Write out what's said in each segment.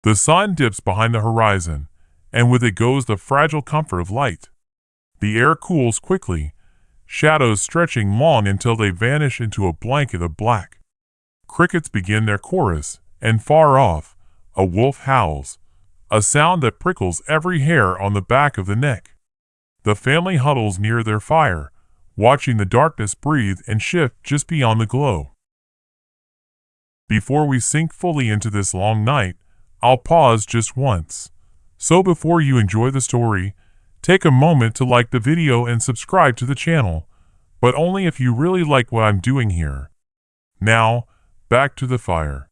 The sun dips behind the horizon, and with it goes the fragile comfort of light. The air cools quickly, shadows stretching long until they vanish into a blanket of black. Crickets begin their chorus, and far off, a wolf howls, a sound that prickles every hair on the back of the neck. The family huddles near their fire, watching the darkness breathe and shift just beyond the glow. Before we sink fully into this long night, I'll pause just once. So before you enjoy the story, take a moment to like the video and subscribe to the channel, but only if you really like what I'm doing here. Now, back to the fire.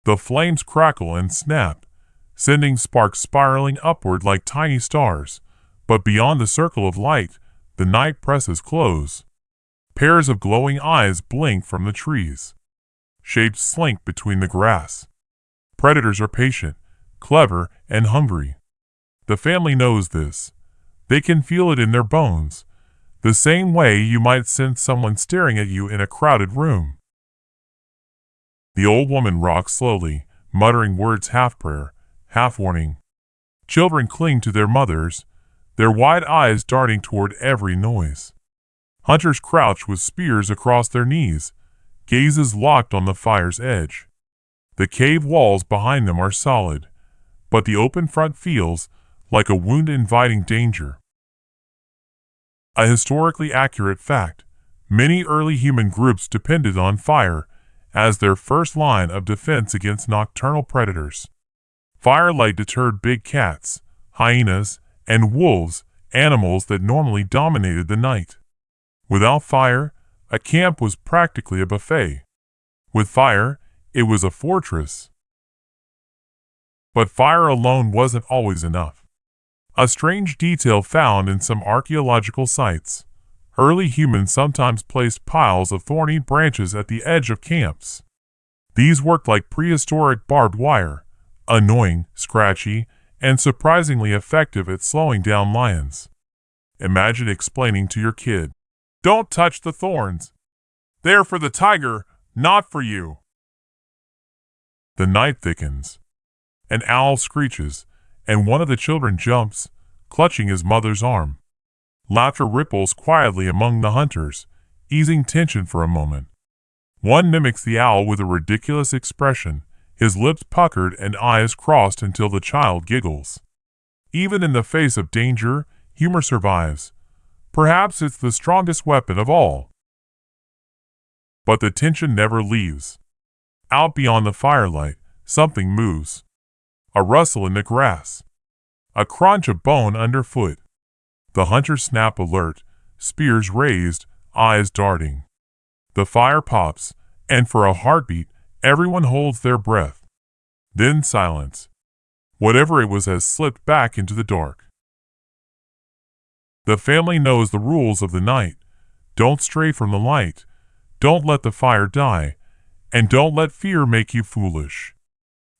The flames crackle and snap, sending sparks spiraling upward like tiny stars, but beyond the circle of light, the night presses close. Pairs of glowing eyes blink from the trees. Shapes slink between the grass. Predators are patient, clever, and hungry. The family knows this. They can feel it in their bones, the same way you might sense someone staring at you in a crowded room. The old woman rocks slowly, muttering words half prayer, half warning. Children cling to their mothers, their wide eyes darting toward every noise. Hunters crouch with spears across their knees, gazes locked on the fire's edge. The cave walls behind them are solid, but the open front feels like a wound inviting danger. A historically accurate fact: many early human groups depended on fire as their first line of defense against nocturnal predators. Firelight deterred big cats, hyenas, and wolves, animals that normally dominated the night. Without fire, a camp was practically a buffet. With fire, it was a fortress. But fire alone wasn't always enough. A strange detail found in some archaeological sites: early humans sometimes placed piles of thorny branches at the edge of camps. These worked like prehistoric barbed wire, annoying, scratchy, and surprisingly effective at slowing down lions. Imagine explaining to your kid, "Don't touch the thorns. They're for the tiger, not for you." The night thickens. An owl screeches, and one of the children jumps, clutching his mother's arm. Laughter ripples quietly among the hunters, easing tension for a moment. One mimics the owl with a ridiculous expression, his lips puckered and eyes crossed until the child giggles. Even in the face of danger, humor survives. Perhaps it's the strongest weapon of all. But the tension never leaves. Out beyond the firelight, something moves. A rustle in the grass. A crunch of bone underfoot. The hunters snap alert, spears raised, eyes darting. The fire pops, and for a heartbeat, everyone holds their breath. Then silence. Whatever it was has slipped back into the dark. The family knows the rules of the night. Don't stray from the light. Don't let the fire die. And don't let fear make you foolish.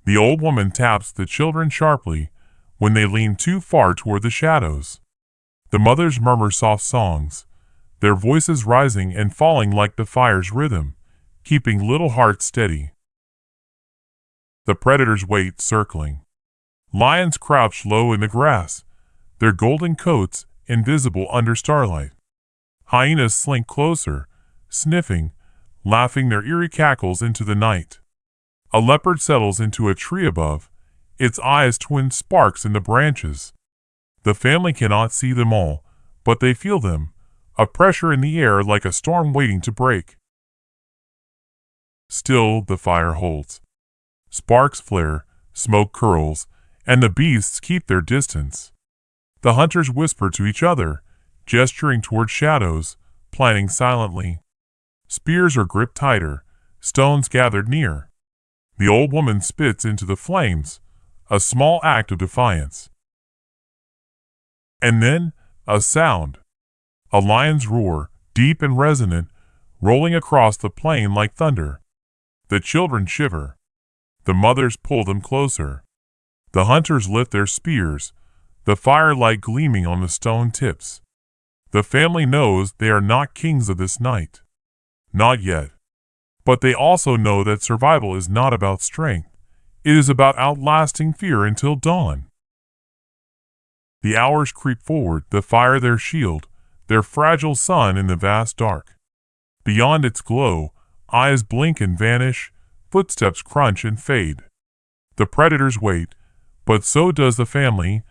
The old woman taps the children sharply when they lean too far toward the shadows. The mothers murmur soft songs, their voices rising and falling like the fire's rhythm, keeping little hearts steady. The predators wait, circling. Lions crouch low in the grass, their golden coats invisible under starlight. Hyenas slink closer, sniffing, laughing their eerie cackles into the night. A leopard settles into a tree above, its eyes twin sparks in the branches. The family cannot see them all, but they feel them, a pressure in the air like a storm waiting to break. Still, the fire holds. Sparks flare, smoke curls, and the beasts keep their distance. The hunters whisper to each other, gesturing toward shadows, planning silently. Spears are gripped tighter, stones gathered near. The old woman spits into the flames, a small act of defiance. And then, a sound. A lion's roar, deep and resonant, rolling across the plain like thunder. The children shiver. The mothers pull them closer. The hunters lift their spears, the firelight gleaming on the stone tips. The family knows they are not kings of this night. Not yet. But they also know that survival is not about strength. It is about outlasting fear until dawn. The hours creep forward, the fire their shield, their fragile sun in the vast dark. Beyond its glow, eyes blink and vanish, footsteps crunch and fade. The predators wait, but so does the family,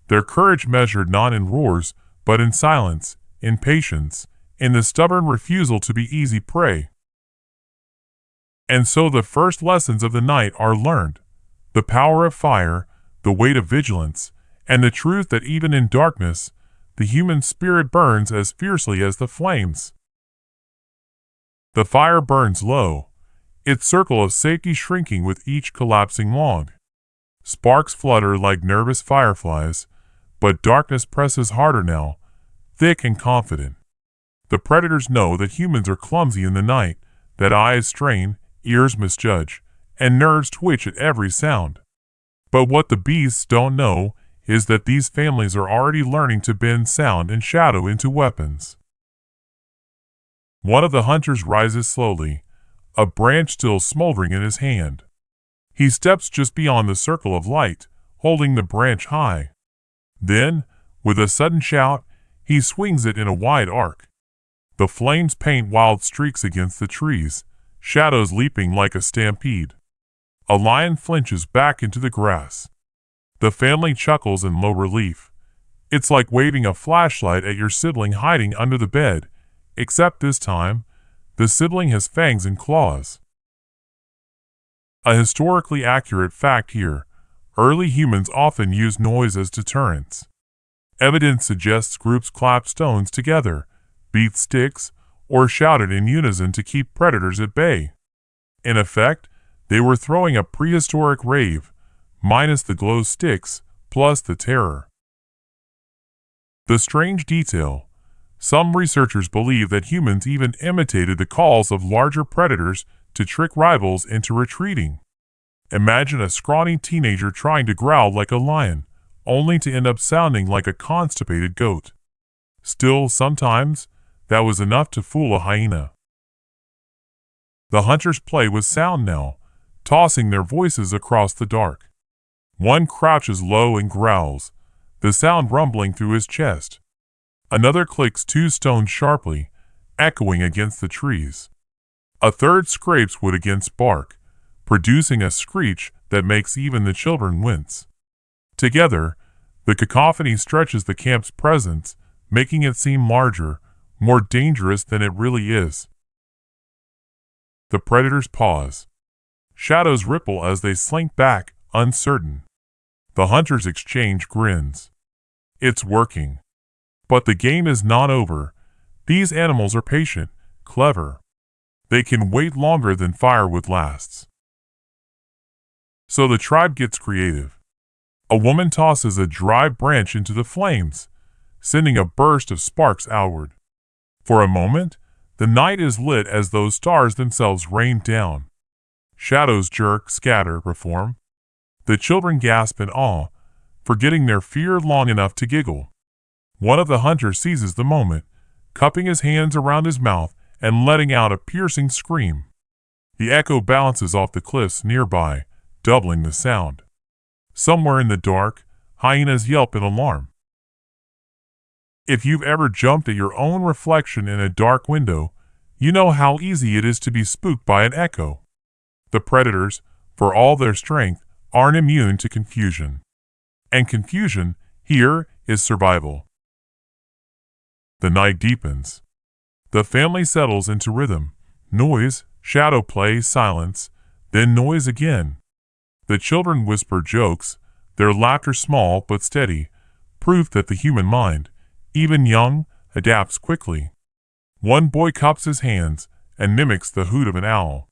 their courage measured not in roars, but in silence, in patience, in the stubborn refusal to be easy prey. And so the first lessons of the night are learned. The power of fire, the weight of vigilance, and the truth that even in darkness, the human spirit burns as fiercely as the flames. The fire burns low, its circle of safety shrinking with each collapsing log. Sparks flutter like nervous fireflies, but darkness presses harder now, thick and confident. The predators know that humans are clumsy in the night, that eyes strain, ears misjudge, and nerves twitch at every sound. But what the beasts don't know is that these families are already learning to bend sound and shadow into weapons. One of the hunters rises slowly, a branch still smoldering in his hand. He steps just beyond the circle of light, holding the branch high. Then, with a sudden shout, he swings it in a wide arc. The flames paint wild streaks against the trees, shadows leaping like a stampede. A lion flinches back into the grass. The family chuckles in low relief. It's like waving a flashlight at your sibling hiding under the bed, except this time, the sibling has fangs and claws. A historically accurate fact here: early humans often used noise as deterrents. Evidence suggests groups clapped stones together, beat sticks, or shouted in unison to keep predators at bay. In effect, they were throwing a prehistoric rave, minus the glow sticks, plus the terror. The strange detail: some researchers believe that humans even imitated the calls of larger predators to trick rivals into retreating. Imagine a scrawny teenager trying to growl like a lion, only to end up sounding like a constipated goat. Still, sometimes, that was enough to fool a hyena. The hunters play with sound now, tossing their voices across the dark. One crouches low and growls, the sound rumbling through his chest. Another clicks two stones sharply, echoing against the trees. A third scrapes wood against bark, producing a screech that makes even the children wince. Together, the cacophony stretches the camp's presence, making it seem larger, more dangerous than it really is. The predators pause. Shadows ripple as they slink back, uncertain. The hunters exchange grins. It's working. But the game is not over. These animals are patient, clever. They can wait longer than firewood lasts. So the tribe gets creative. A woman tosses a dry branch into the flames, sending a burst of sparks outward. For a moment, the night is lit as those stars themselves rain down. Shadows jerk, scatter, reform. The children gasp in awe, forgetting their fear long enough to giggle. One of the hunters seizes the moment, cupping his hands around his mouth and letting out a piercing scream. The echo bounces off the cliffs nearby, doubling the sound. Somewhere in the dark, hyenas yelp in alarm. If you've ever jumped at your own reflection in a dark window, you know how easy it is to be spooked by an echo. The predators, for all their strength, aren't immune to confusion. And confusion, here, is survival. The night deepens. The family settles into rhythm. Noise, shadow play, silence, then noise again. The children whisper jokes, their laughter small but steady, proof that the human mind, even young, adapts quickly. One boy cups his hands and mimics the hoot of an owl.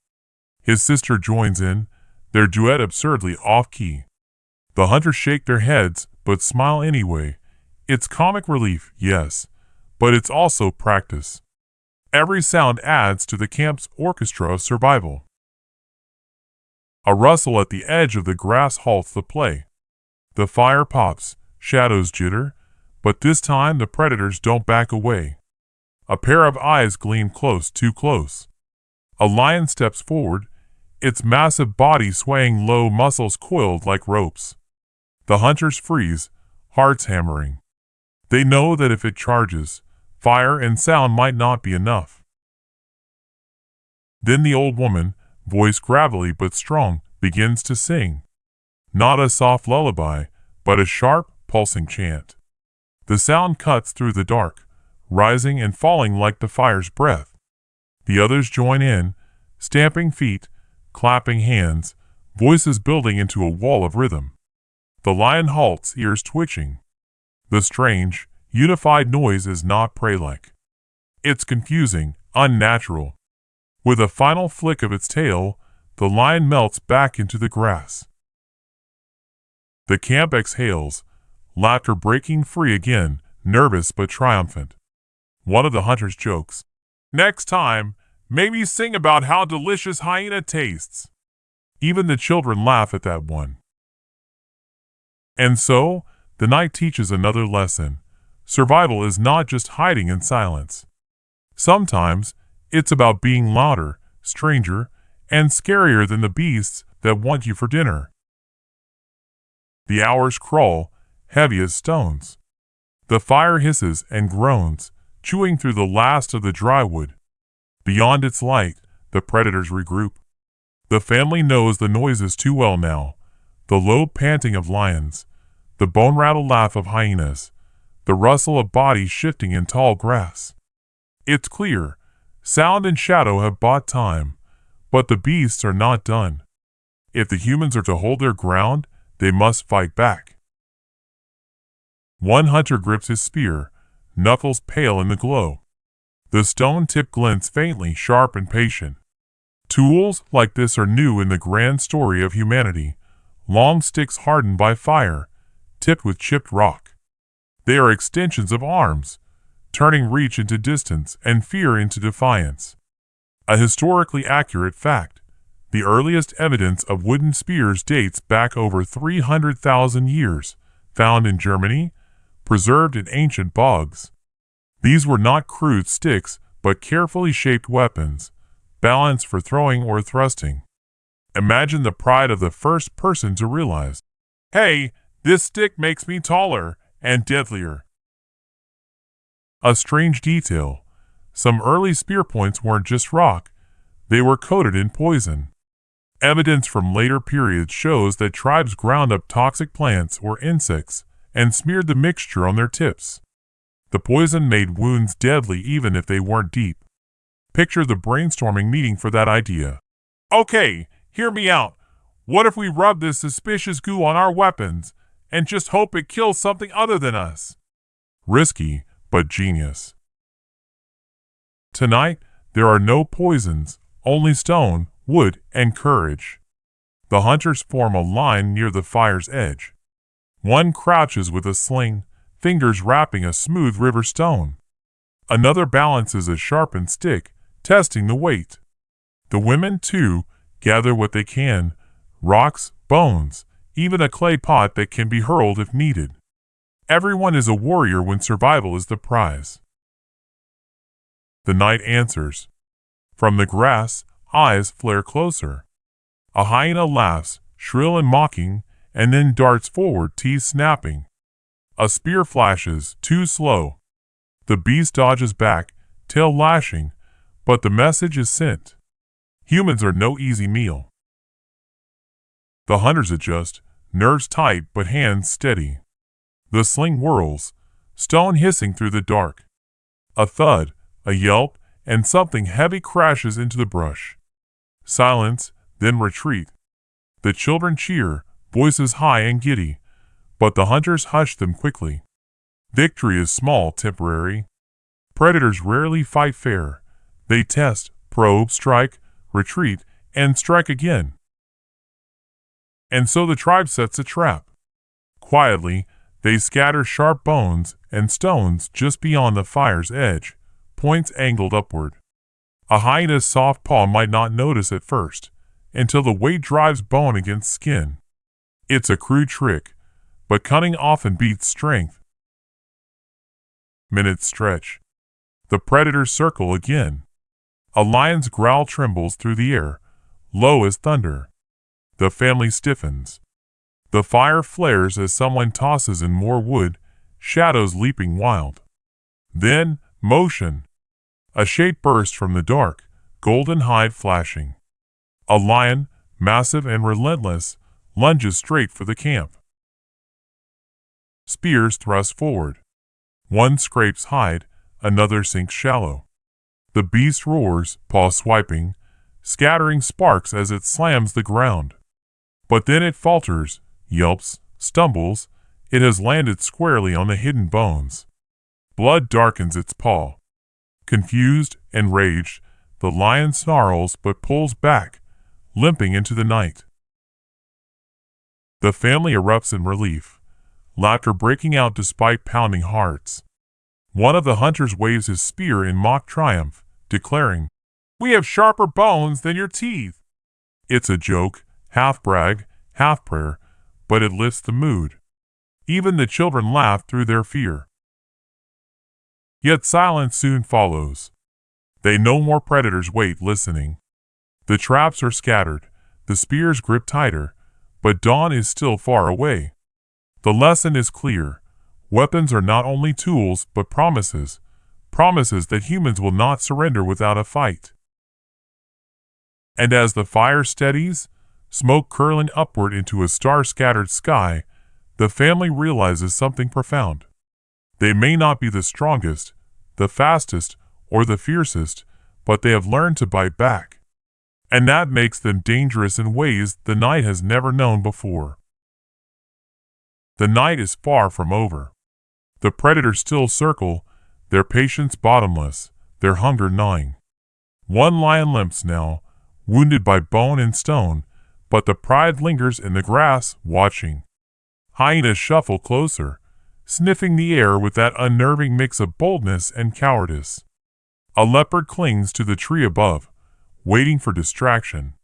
His sister joins in, their duet absurdly off-key. The hunters shake their heads but smile anyway. It's comic relief, yes, but it's also practice. Every sound adds to the camp's orchestra of survival. A rustle at the edge of the grass halts the play. The fire pops, shadows jitter, but this time the predators don't back away. A pair of eyes gleam close, too close. A lion steps forward, its massive body swaying low, muscles coiled like ropes. The hunters freeze, hearts hammering. They know that if it charges, fire and sound might not be enough. Then the old woman, voice gravelly but strong, begins to sing. Not a soft lullaby, but a sharp, pulsing chant. The sound cuts through the dark, rising and falling like the fire's breath. The others join in, stamping feet, clapping hands, voices building into a wall of rhythm. The lion halts, ears twitching. The strange, unified noise is not prey-like. It's confusing, unnatural. With a final flick of its tail, the lion melts back into the grass. The camp exhales, laughter breaking free again, nervous but triumphant. One of the hunters jokes, "Next time, maybe sing about how delicious hyena tastes." Even the children laugh at that one. And so, the night teaches another lesson. Survival is not just hiding in silence. Sometimes, it's about being louder, stranger, and scarier than the beasts that want you for dinner. The hours crawl, heavy as stones. The fire hisses and groans, chewing through the last of the dry wood. Beyond its light, the predators regroup. The family knows the noises too well now. The low panting of lions, the bone-rattle laugh of hyenas, the rustle of bodies shifting in tall grass. It's clear, sound and shadow have bought time, but the beasts are not done. If the humans are to hold their ground, they must fight back. One hunter grips his spear, knuckles pale in the glow. The stone tip glints faintly, sharp and patient. Tools like this are new in the grand story of humanity. Long sticks hardened by fire, tipped with chipped rock. They are extensions of arms, turning reach into distance and fear into defiance. A historically accurate fact. The earliest evidence of wooden spears dates back over 300,000 years, found in Germany, preserved in ancient bogs. These were not crude sticks, but carefully shaped weapons, balanced for throwing or thrusting. Imagine the pride of the first person to realize, "Hey, this stick makes me taller and deadlier." A strange detail. Some early spear points weren't just rock, they were coated in poison. Evidence from later periods shows that tribes ground up toxic plants or insects and smeared the mixture on their tips. The poison made wounds deadly even if they weren't deep. Picture the brainstorming meeting for that idea. "Okay, hear me out. What if we rub this suspicious goo on our weapons and just hope it kills something other than us?" Risky, but genius. Tonight, there are no poisons, only stone, wood, and courage. The hunters form a line near the fire's edge. One crouches with a sling, fingers wrapping a smooth river stone. Another balances a sharpened stick, testing the weight. The women, too, gather what they can, rocks, bones, even a clay pot that can be hurled if needed. Everyone is a warrior when survival is the prize. The night answers. From the grass, eyes flare closer. A hyena laughs, shrill and mocking, and then darts forward, teeth snapping. A spear flashes, too slow. The beast dodges back, tail lashing, but the message is sent. Humans are no easy meal. The hunters adjust, nerves tight but hands steady. The sling whirls, stone hissing through the dark. A thud, a yelp, and something heavy crashes into the brush. Silence, then retreat. The children cheer, voices high and giddy, but the hunters hush them quickly. Victory is small, temporary. Predators rarely fight fair. They test, probe, strike, retreat, and strike again. And so the tribe sets a trap. Quietly, they scatter sharp bones and stones just beyond the fire's edge, points angled upward. A hyena's soft paw might not notice at first, until the weight drives bone against skin. It's a crude trick, but cunning often beats strength. Minutes stretch. The predators circle again. A lion's growl trembles through the air, low as thunder. The family stiffens. The fire flares as someone tosses in more wood, shadows leaping wild. Then, motion. A shape bursts from the dark, golden hide flashing. A lion, massive and relentless, lunges straight for the camp. Spears thrust forward. One scrapes hide, another sinks shallow. The beast roars, paw swiping, scattering sparks as it slams the ground. But then it falters, yelps, stumbles. It has landed squarely on the hidden bones. Blood darkens its paw. Confused, enraged, the lion snarls but pulls back, limping into the night. The family erupts in relief, laughter breaking out despite pounding hearts. One of the hunters waves his spear in mock triumph, declaring, "We have sharper bones than your teeth." It's a joke, half brag, half prayer, but it lifts the mood. Even the children laugh through their fear. Yet silence soon follows. They no more predators wait listening. The traps are scattered, the spears grip tighter, but dawn is still far away. The lesson is clear. Weapons are not only tools but promises, promises that humans will not surrender without a fight. And as the fire steadies, smoke curling upward into a star-scattered sky, the family realizes something profound. They may not be the strongest, the fastest, or the fiercest, but they have learned to bite back. And that makes them dangerous in ways the night has never known before. The night is far from over. The predators still circle, their patience bottomless, their hunger gnawing. One lion limps now, wounded by bone and stone, but the pride lingers in the grass, watching. Hyenas shuffle closer, sniffing the air with that unnerving mix of boldness and cowardice. A leopard clings to the tree above, waiting for distraction.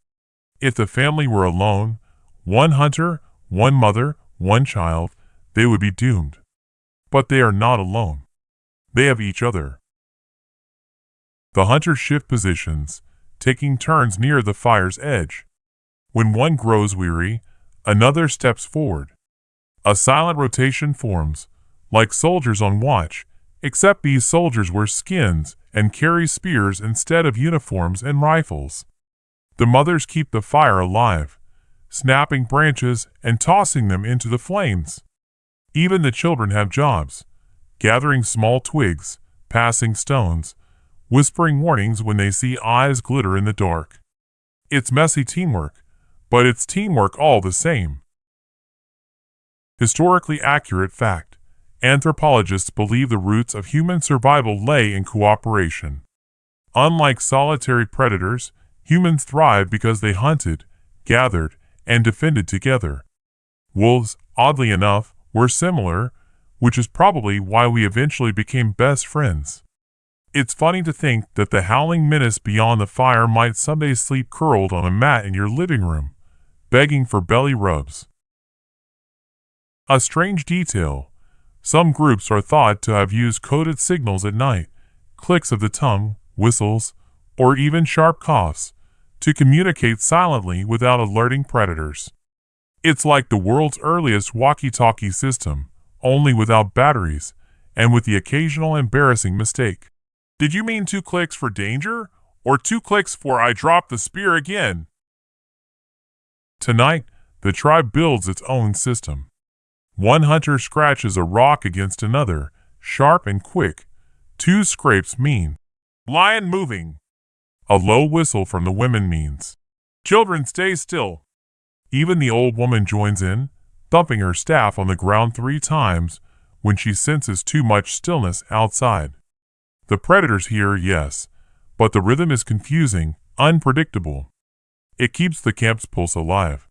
If the family were alone, one hunter, one mother, one child, they would be doomed. But they are not alone. They have each other. The hunters shift positions, taking turns near the fire's edge. When one grows weary, another steps forward. A silent rotation forms, like soldiers on watch, except these soldiers wear skins and carry spears instead of uniforms and rifles. The mothers keep the fire alive, snapping branches and tossing them into the flames. Even the children have jobs, gathering small twigs, passing stones, whispering warnings when they see eyes glitter in the dark. It's messy teamwork, but it's teamwork all the same. Historically accurate fact. Anthropologists believe the roots of human survival lay in cooperation. Unlike solitary predators, humans thrived because they hunted, gathered, and defended together. Wolves, oddly enough, were similar, which is probably why we eventually became best friends. It's funny to think that the howling menace beyond the fire might someday sleep curled on a mat in your living room, begging for belly rubs. A strange detail. Some groups are thought to have used coded signals at night, clicks of the tongue, whistles, or even sharp coughs, to communicate silently without alerting predators. It's like the world's earliest walkie-talkie system, only without batteries, and with the occasional embarrassing mistake. Did you mean 2 clicks for danger, or 2 clicks for I dropped the spear again? Tonight, the tribe builds its own system. One hunter scratches a rock against another, sharp and quick. 2 scrapes mean, "Lion moving." A low whistle from the women means, "Children, stay still." Even the old woman joins in, thumping her staff on the ground 3 times when she senses too much stillness outside. The predators hear, yes, but the rhythm is confusing, unpredictable. It keeps the camp's pulse alive.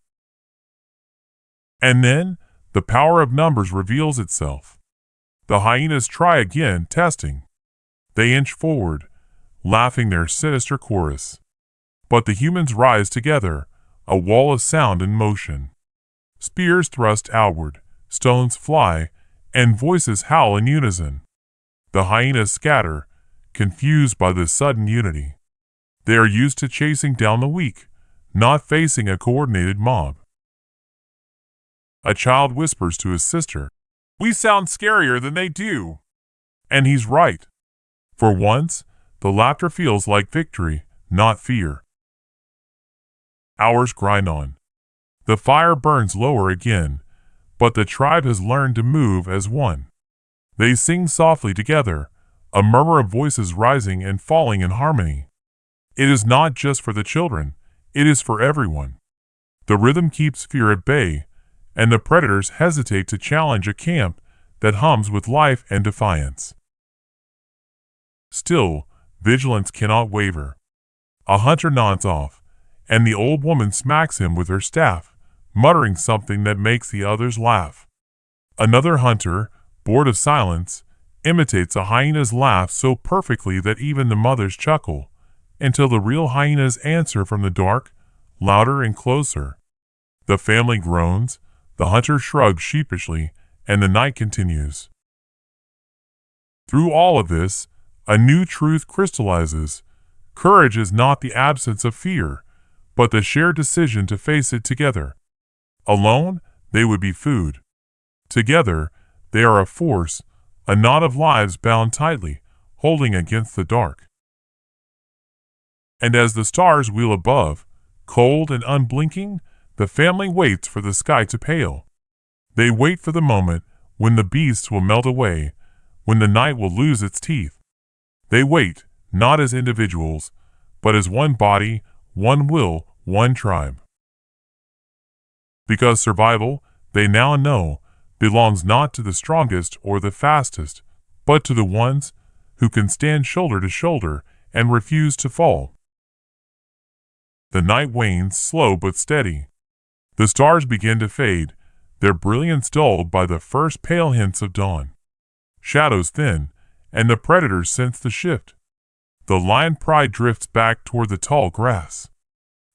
And then, the power of numbers reveals itself. The hyenas try again, testing. They inch forward, laughing their sinister chorus. But the humans rise together, a wall of sound and motion. Spears thrust outward, stones fly, and voices howl in unison. The hyenas scatter, confused by this sudden unity. They are used to chasing down the weak, not facing a coordinated mob. A child whispers to his sister, "We sound scarier than they do." And he's right. For once, the laughter feels like victory, not fear. Hours grind on. The fire burns lower again, but the tribe has learned to move as one. They sing softly together, a murmur of voices rising and falling in harmony. It is not just for the children, it is for everyone. The rhythm keeps fear at bay, and the predators hesitate to challenge a camp that hums with life and defiance. Still, vigilance cannot waver. A hunter nods off, and the old woman smacks him with her staff, muttering something that makes the others laugh. Another hunter, bored of silence, imitates a hyena's laugh so perfectly that even the mothers chuckle, until the real hyenas answer from the dark, louder and closer. The family groans, the hunter shrugs sheepishly, and the night continues. Through all of this, a new truth crystallizes. Courage is not the absence of fear, but the shared decision to face it together. Alone, they would be food. Together, they are a force, a knot of lives bound tightly, holding against the dark. And as the stars wheel above, cold and unblinking, the family waits for the sky to pale. They wait for the moment when the beasts will melt away, when the night will lose its teeth. They wait, not as individuals, but as one body, one will, one tribe. Because survival, they now know, belongs not to the strongest or the fastest, but to the ones who can stand shoulder to shoulder and refuse to fall. The night wanes, slow but steady. The stars begin to fade, their brilliance dulled by the first pale hints of dawn. Shadows thin, and the predators sense the shift. The lion pride drifts back toward the tall grass.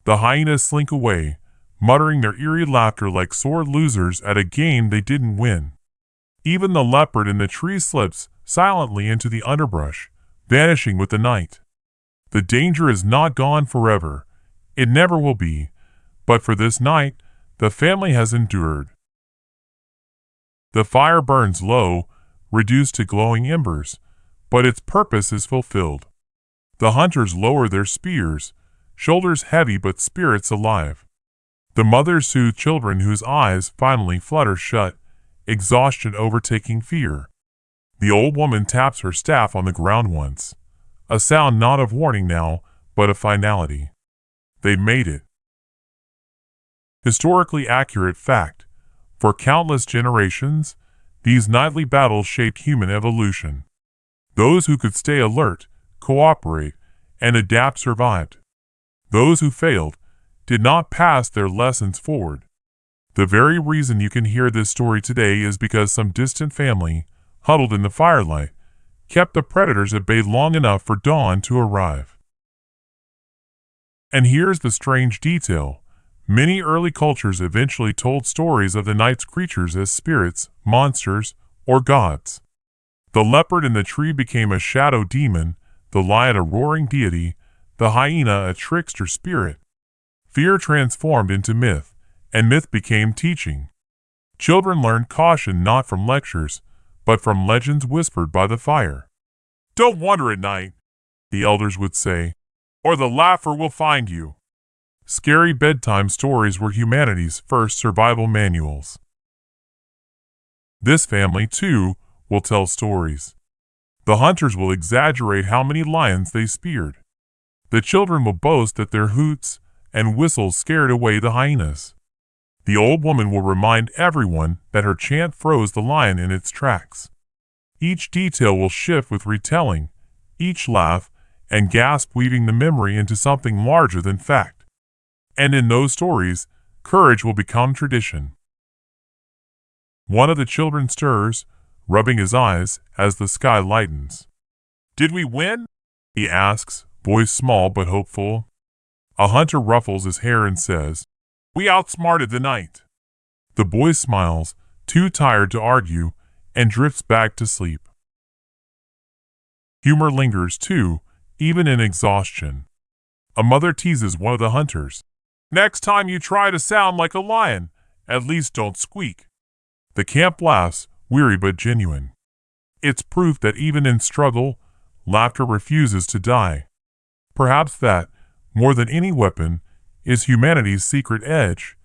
The hyenas slink away, muttering their eerie laughter like sore losers at a game they didn't win. Even the leopard in the tree slips silently into the underbrush, vanishing with the night. The danger is not gone forever. It never will be. But for this night, the family has endured. The fire burns low, reduced to glowing embers, but its purpose is fulfilled. The hunters lower their spears, shoulders heavy but spirits alive. The mothers soothe children whose eyes finally flutter shut, exhaustion overtaking fear. The old woman taps her staff on the ground once, a sound not of warning now, but of finality. They made it. Historically accurate fact. For countless generations, these nightly battles shaped human evolution. Those who could stay alert, cooperate, and adapt survived. Those who failed did not pass their lessons forward. The very reason you can hear this story today is because some distant family, huddled in the firelight, kept the predators at bay long enough for dawn to arrive. And here's the strange detail. Many early cultures eventually told stories of the night's creatures as spirits, monsters, or gods. The leopard in the tree became a shadow demon, the lion a roaring deity, the hyena a trickster spirit. Fear transformed into myth, and myth became teaching. Children learned caution not from lectures, but from legends whispered by the fire. "Don't wander at night," the elders would say, "or the laugher will find you." Scary bedtime stories were humanity's first survival manuals. This family, too, will tell stories. The hunters will exaggerate how many lions they speared. The children will boast that their hoots and whistles scared away the hyenas. The old woman will remind everyone that her chant froze the lion in its tracks. Each detail will shift with retelling, each laugh and gasp weaving the memory into something larger than fact. And in those stories, courage will become tradition. One of the children stirs, rubbing his eyes as the sky lightens. "Did we win?" he asks, voice small but hopeful. A hunter ruffles his hair and says, "We outsmarted the night." The boy smiles, too tired to argue, and drifts back to sleep. Humor lingers too, even in exhaustion. A mother teases one of the hunters. Next time you try to sound like a lion, at least don't squeak. The camp laughs, weary but genuine. It's proof that even in struggle, laughter refuses to die. Perhaps that, more than any weapon, is humanity's secret edge,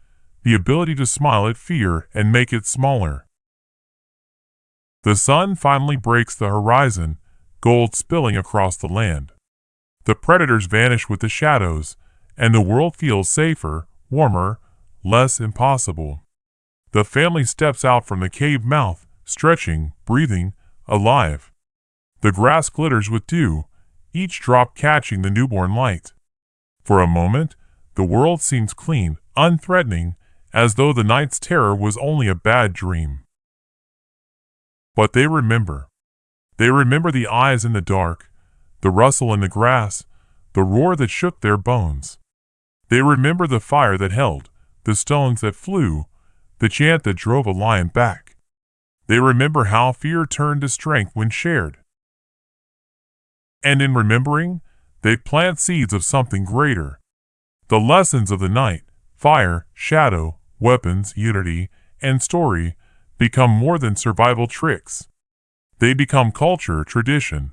the ability to smile at fear and make it smaller. The sun finally breaks the horizon, gold spilling across the land. The predators vanish with the shadows, and the world feels safer, warmer, less impossible. The family steps out from the cave mouth, stretching, breathing, alive. The grass glitters with dew, each drop catching the newborn light. For a moment, the world seems clean, unthreatening, as though the night's terror was only a bad dream. But they remember. They remember the eyes in the dark, the rustle in the grass, the roar that shook their bones. They remember the fire that held, the stones that flew, the chant that drove a lion back. They remember how fear turned to strength when shared. And in remembering, they plant seeds of something greater. The lessons of the night, fire, shadow, weapons, unity, and story, become more than survival tricks. They become culture, tradition,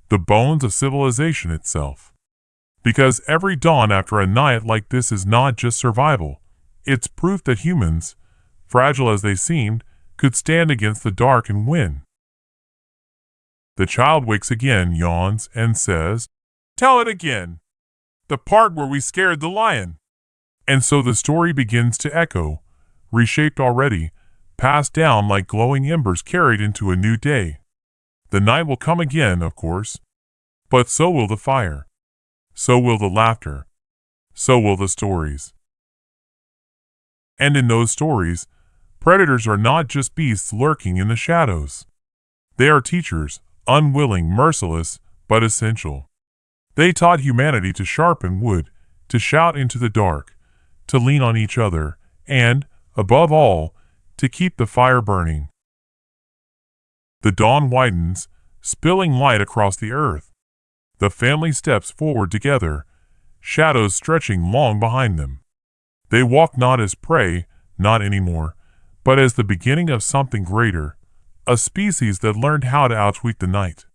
the bones of civilization itself. Because every dawn after a night like this is not just survival, it's proof that humans, fragile as they seemed, could stand against the dark and win. The child wakes again, yawns, and says, "Tell it again. The part where we scared the lion." And so the story begins to echo, reshaped already, passed down like glowing embers carried into a new day. The night will come again, of course, but so will the fire. So will the laughter. So will the stories. And in those stories, predators are not just beasts lurking in the shadows. They are teachers, unwilling, merciless, but essential. They taught humanity to sharpen wood, to shout into the dark, to lean on each other, and, above all, to keep the fire burning. The dawn widens, spilling light across the earth. The family steps forward together, shadows stretching long behind them. They walk not as prey, not anymore, but as the beginning of something greater, a species that learned how to outwit the night.